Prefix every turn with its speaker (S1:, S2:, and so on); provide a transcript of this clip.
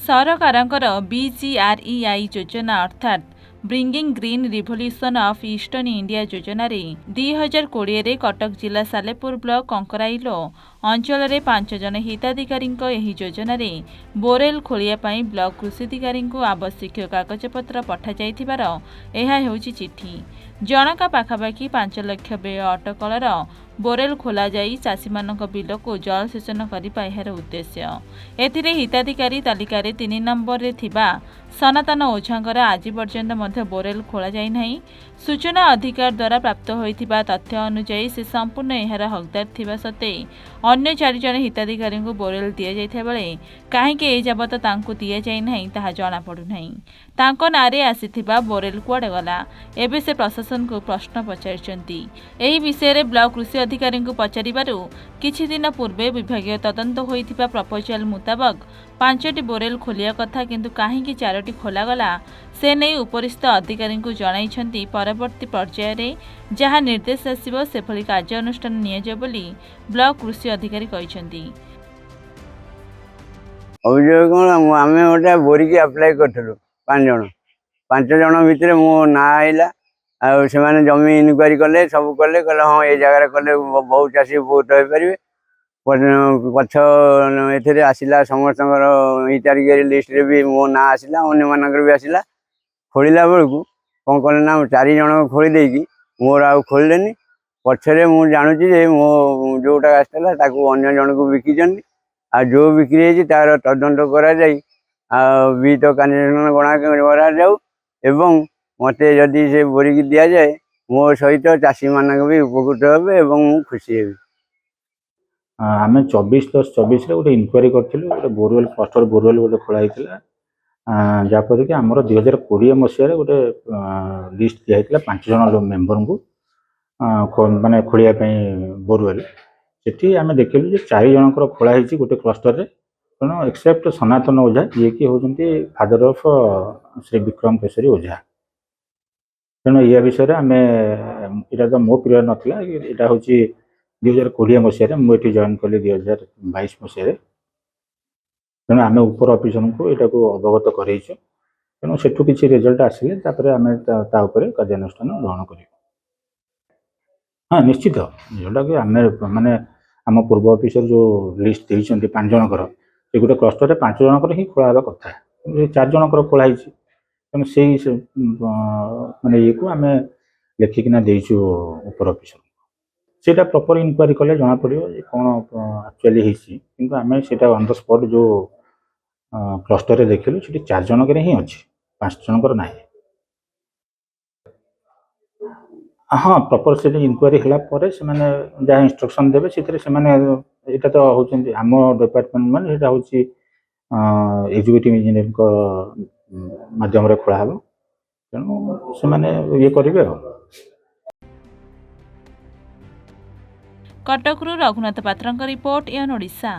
S1: ସରକାରଙ୍କର BGREI ଯୋଜନା ଅର୍ଥାତ୍ bringing green revolution of eastern India ଯୋଜନାରେ 2020ରେ କଟକ ଜିଲ୍ଲା ସାଲେପୁର ବ୍ଲକ କଙ୍କରାଇଲୋ ଅଞ୍ଚଳରେ 5 ଜଣ ହିତାଧିକାରୀଙ୍କ ଏହି ଯୋଜନାରେ ବୋରେଲ ଖୋଳିବା ପାଇଁ ବ୍ଲକ କୃଷିଧିକାରୀଙ୍କୁ ଆବଶ୍ୟକୀୟ କାଗଜପତ୍ର ପଠାଯାଇଥିବାର ଏହା ହେଉଛି ଚିଠି। ଜଣକା ପାଖାପାଖି 5 ଲକ୍ଷ ବ୍ୟୟ ଅଟକଳର ବୋରେଲ ଖୋଲାଯାଇ ଚାଷୀମାନଙ୍କ ବିଲକୁ ଜଳସେଚନ କରିବା ଏହାର ଉଦ୍ଦେଶ୍ୟ। ଏଥିରେ ହିତାଧିକାରୀ ତାଲିକାରେ 3 ନମ୍ବରରେ ଥିବା ସନାତନ ଓଝାଙ୍କର ଆଜି ପର୍ଯ୍ୟନ୍ତ ମଧ୍ୟ ବୋରେଲ ଖୋଳାଯାଇ ନାହିଁ। ସୂଚନା ଅଧିକାର ଦ୍ୱାରା ପ୍ରାପ୍ତ ହୋଇଥିବା ତଥ୍ୟ ଅନୁଯାୟୀ ସେ ସମ୍ପୂର୍ଣ୍ଣ ଏହାର ହକଦାର ଥିବା ସତ୍ତ୍ୱେ ଅନ୍ୟ 4 ଜଣ ହିତାଧିକାରୀଙ୍କୁ ବୋରେଲ ଦିଆଯାଇଥିବା ବେଳେ କାହିଁକି ଏ ଯାବତ ତାଙ୍କୁ ଦିଆଯାଇ ନାହିଁ ତାହା ଜଣାପଡ଼ୁନାହିଁ। ତାଙ୍କ ନାଁରେ ଆସିଥିବା ବୋରେଲ କୁଆଡ଼େ ଗଲା? ଏବେ ସେ ପ୍ରଶାସନକୁ ପ୍ରଶ୍ନ ପଚାରିଛନ୍ତି। ଏହି ବିଷୟରେ ବ୍ଲକ କୃଷି ଅଧିକାରୀଙ୍କୁ ପଚାରିବାରୁ କିଛି ଦିନ ପୂର୍ବେ ବିଭାଗୀୟ ତଦନ୍ତ ହୋଇଥିବା ପ୍ରପୋଜାଲ ମୁତାବକ 5ଟି ବୋରେଲ ଖୋଲିବା କଥା, କିନ୍ତୁ କାହିଁକି 4ଟି ଖୋଲାଗଲା ସେ ନେଇ ଉପରିସ୍ଥ ଅଧିକାରୀଙ୍କୁ ଜଣାଇଛନ୍ତି। ପରବର୍ତ୍ତୀ ପର୍ଯ୍ୟାୟରେ ଯାହା ନିର୍ଦ୍ଦେଶ ଆସିବ ସେଭଳି କାର୍ଯ୍ୟାନୁଷ୍ଠାନ ନିଆଯିବ ବୋଲି ବ୍ଲକ କୃଷି ଅଧିକାରୀ କହିଛନ୍ତି।
S2: ଅଭିଯୋଗ କ'ଣ, ଆମେ ଗୋଟେ ବୋରିକି ଆପ୍ଲାଏ କରିଥିଲୁ 5 ଜଣ ଭିତରେ ମୋ ନାଁ ଆଇଲା। ଆଉ ସେମାନେ ଜମି ଇନକ୍ୱାରି କଲେ, ସବୁ କଲେ, କହିଲେ ହଁ ଏ ଜାଗାରେ କଲେ ବହୁ ଚାଷୀ ଉପକୃତ ହୋଇପାରିବେ। ପଛ ଏଥିରେ ଆସିଲା ସମସ୍ତଙ୍କର ହିତାଧିକାରୀ ଲିଷ୍ଟରେ ବି ମୋ ନାଁ ଆସିଲା, ଅନ୍ୟମାନଙ୍କର ବି ଆସିଲା। ଖୋଳିଲା ବେଳକୁ କ'ଣ କଲେ ନା 4 ଜଣ ଖୋଳି ଦେଇକି ମୋର ଆଉ ଖୋଳିଲେନି। ପଛରେ ମୁଁ ଜାଣୁଛି ଯେ ମୋ ଯେଉଁଟା ଆସିଥିଲା ତାକୁ ଅନ୍ୟ ଜଣକୁ ବିକିଛନ୍ତି। ଆଉ ଯେଉଁ ବିକ୍ରି ହେଇଛି ତାର ତଦନ୍ତ କରାଯାଇ ଆଉ ବିହିତ କାର୍ଯ୍ୟାନୁଷ୍ଠାନ ଗଣା କରାଯାଉ ଏବଂ ମୋତେ ଯଦି ସେ ବୋରିକି ଦିଆଯାଏ ମୋ ସହିତ ଚାଷୀମାନଙ୍କ ବି ଉପକୃତ ହେବେ ଏବଂ ମୁଁ ଖୁସି ହେବି।
S3: ଆମେ 24/10/24ରେ ଗୋଟେ ଇନକ୍ୱାରି କରିଥିଲୁ। ଗୋଟେ ବୋରୱେଲ କ୍ଲଷ୍ଟର ବୋରୱେଲ ଗୋଟେ ଖୋଳା ହେଇଥିଲା, ଯାହାଫଳରେ କି ଆମର 2020 ମସିହାରେ ଗୋଟେ ଲିଷ୍ଟ ଦିଆହେଇଥିଲା 5 ଜଣ ମେମ୍ବରଙ୍କୁ ମାନେ ଖୋଳିବା ପାଇଁ ବୋରୱେଲ। ସେଠି ଆମେ ଦେଖିଲୁ ଯେ 4 ଜଣଙ୍କର ଖୋଳା ହେଇଛି ଗୋଟେ କ୍ଲଷ୍ଟରରେ, ତେଣୁ ଏକ୍ସେପ୍ଟ ସନାତନ ଓଝା ଯିଏକି ହେଉଛନ୍ତି ଫାଦର ଅଫ୍ ଶ୍ରୀ ବିକ୍ରମ କେଶରୀ ଓଝା। ତେଣୁ ଏ ବିଷୟରେ ଆମେ, ଏଇଟା ତ ମୋ ପିରିୟଡ଼ ନଥିଲା, ଏଇଟା ହେଉଛି 2020 ମସିହାରେ ମୁଁ ଏଠି ଜଏନ୍ କଲି 2022 ମସିହାରେ। ତେଣୁ ଆମେ ଉପର ଅଫିସରଙ୍କୁ ଏଇଟାକୁ ଅବଗତ କରାଇଛୁ। ତେଣୁ ସେଠୁ କିଛି ରେଜଲ୍ଟ ଆସିଲେ ତାପରେ ଆମେ ତା ଉପରେ କାର୍ଯ୍ୟାନୁଷ୍ଠାନ ଗ୍ରହଣ କରିବୁ। ହଁ ନିଶ୍ଚିତ, ଯେଉଁଟାକି ଆମେ ମାନେ ଆମ ପୂର୍ବ ଅଫିସର ଯେଉଁ ଲିଷ୍ଟ ଦେଇଛନ୍ତି 5 ଜଣଙ୍କର, ସେ ଗୋଟେ କ୍ଲଷ୍ଟରରେ 5 ଜଣଙ୍କର ହିଁ ଖୋଳା ହେବା କଥା, 4 ଜଣଙ୍କର ଖୋଳା ହେଇଛି। ତେଣୁ ସେଇ ମାନେ ଇଏକୁ ଆମେ ଲେଖିକିନା ଦେଇଛୁ ଉପର ଅଫିସର। ସେଇଟା ପ୍ରପର ଇନକ୍ୱାରି କଲେ ଜଣାପଡ଼ିବ ଯେ କ'ଣ ଆକ୍ଚୁଆଲି ହେଇଛି, କିନ୍ତୁ ଆମେ ସେଇଟା ଅନ୍ ଦ ସ୍ପଟ୍ ଯେଉଁ କ୍ଲଷ୍ଟରରେ ଦେଖିଲୁ ସେଠି 4 ଜଣଙ୍କର ହିଁ ଅଛି, 5 ଜଣଙ୍କର ନାହିଁ। ହଁ, ପ୍ରପର ସେଠି ଇନକ୍ୱାରି ହେଲା ପରେ ସେମାନେ ଯାହା ଇନଷ୍ଟ୍ରକ୍ସନ୍ ଦେବେ ସେଥିରେ ସେମାନେ, ଏଇଟା ତ ହେଉଛନ୍ତି ଆମ ଡିପାର୍ଟମେଣ୍ଟ, ମାନେ ସେଇଟା ହେଉଛି ଏକ୍ଜିକ୍ୟୁଟିଭ୍ ଇଞ୍ଜିନିୟରଙ୍କ ମାଧ୍ୟମରେ ଖୋଳା ହେବ। ତେଣୁ ସେମାନେ ଇଏ କରିବେ ଆଉ।
S1: କଟକରୁ ରଘୁନାଥ ପାତ୍ରଙ୍କ ରିପୋର୍ଟ, ଏନ୍ ଓଡ଼ିଶା।